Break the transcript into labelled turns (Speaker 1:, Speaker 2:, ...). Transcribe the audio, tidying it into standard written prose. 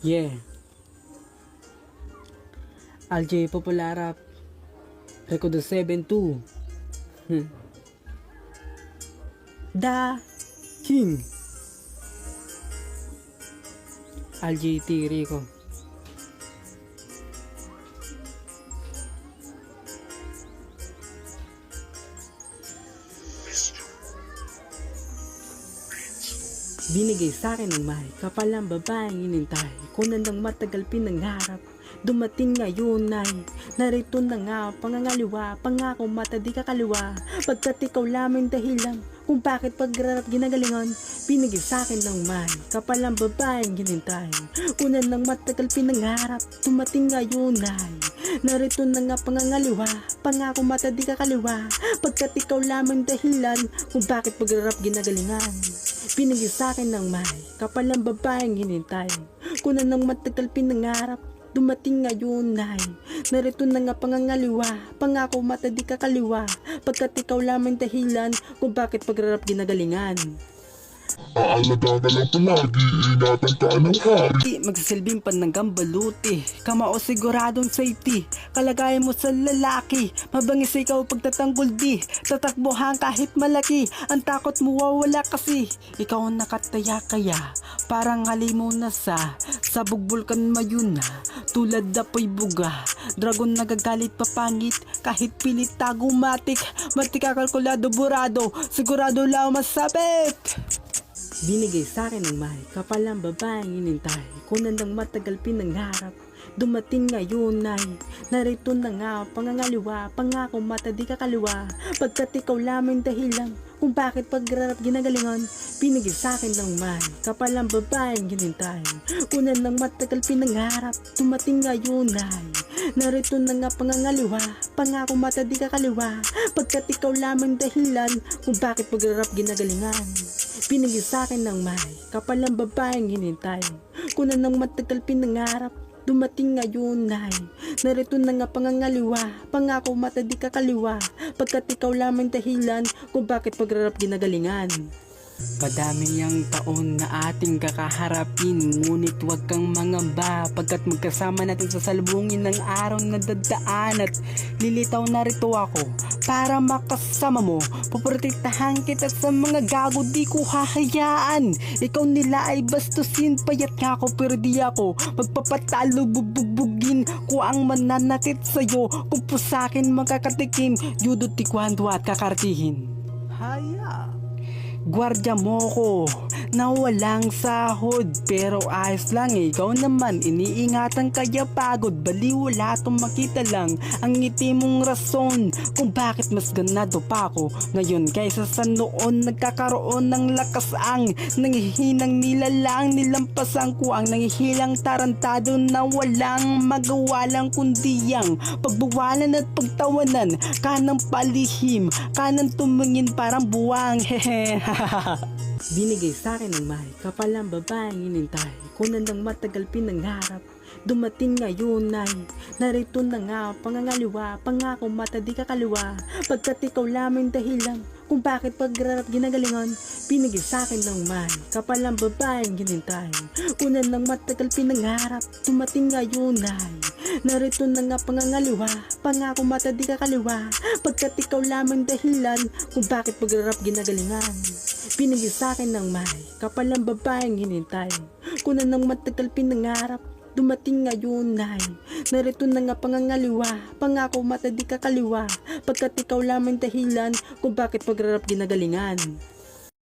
Speaker 1: Yeah. Alj Popularap. Record 7-2. Da King. Alj Rico. Binigay sa akin ng may kapal ang babaeng inintay ko na nang matagal pinangarap. Dumating ngayon ay narito na nga pangangaliwa, pangako mata di kakaliwa. Pagkat ikaw lamang dahilan kung bakit pagrarap ginagalingan. Binigay sa akin ng may kapal ang babaeng hinintay ko na nang matagal pinangarap. Dumating ngayon ay narito na nga pangangaliwa, pangako mata di kakaliwa. Pagkat ikaw lamang dahilan kung bakit pagrarap ginagalingan. Binigay sa akin ng may kapal ang babaeng hinintay ko na nang matagal pinangarap. Dumating ngayon ay narito na nga pangangaliwa, pangako mata di kakaliwa. Pagkat ikaw lamang dahilan kung bakit pagrarap ginagalingan.
Speaker 2: Aalaga ka lang palagi, ingatan ka ng hari.
Speaker 1: Magsasilbing pananggang baluti, kamao siguradong safety. Kalagayan mo sa lalaki, mabangis ikaw pagtatanggol di. Tatakbuhan kahit malaki, ang takot mo wawala kasi. Ikaw ang nakataya kaya, parang halimo na sa bugbulkan mayuna. Tulad apoy buga, dragon nagagalit papangit. Kahit pilit tagumatik, matikakalkulado burado, sigurado lang masabit. Binigay sa akin ng may kapal ang babaeng inintay ko na nang matagal pinangarap. Dumating ngayon ay narito na nga pangangaliwa, pangako mata di kakaliwa. Pagkat ikaw lamang dahilan kung bakit pagrarap ginagalingan. Binigay sa akin ng may kapal ang babaeng hinintay ko na nang matagal pinangarap. Dumating ngayon ay narito na nga pangangaliwa, pangako mata di kakaliwa. Pagkat ikaw lamang dahilan kung bakit pagrarap ginagalingan. Binigay sa akin ng may kapal ang babaeng hinintay ko na nang matagal pinangarap. Dumating ngayon ay narito na nga pangangaliwa, pangako mata di kakaliwa. Pagkat ikaw lamang dahilan kung bakit pagrarap ginagalingan. Padami niyang taon na ating kakaharapin, ngunit huwag kang mangamba. Pagkat magkasama natin sa salubungin ng araw na dadaan. At lilitaw na rito ako para makasama mo. Puprotektahan kita sa mga gago, di ko hahayaan. Ikaw nila ay bastusin, payat nga ako pero di ako magpapatalo. Bubugbugin ko ang mananakit sa'yo, kung po sa'kin makakatikim. Yudo tikwando at kakartihin. Haya Gwardya mo ko na walang sahod, pero ayos lang. Ikaw naman iniingatan kaya pagod. Bali wala tong makita lang ang ngiti mong rason kung bakit mas ganado pa ako ngayon kaysa sa noon. Nagkakaroon ng lakas ang nangihinang nilalang, nilampasan ko ang nangihilang tarantado na walang magawa lang kundi yang pagbawalan at pagtawanan. Kanang palihim, kanang tumingin parang buwang hehe. Binigay sa akin ng may kapal ang babaeng inintay ko na nang matagal pinangarap. Dumating ngayon ay narito na nga pangangaliwa, pangako mata di kakaliwa. Pagkat ikaw lamang dahilan kung bakit pagrarap ginagalingan. Binigay sa akin ng may kapal ang babaeng hinintay ko na nang matagal pinangarap. Dumating ngayon ay narito na nga pangangaliwa, pangako mata di kakaliwa. Pagkat ikaw lamang dahilan kung bakit pagrarap ginagalingan. Binigay sa akin ng may kapal ang babaeng hinintay ko na nang matagal pinangarap. Dumating ngayon ay narito na nga pangangaliwa, pangako mata di kakaliwa. Pagkat ikaw lamang dahilan kung bakit pagrarap ginagalingan.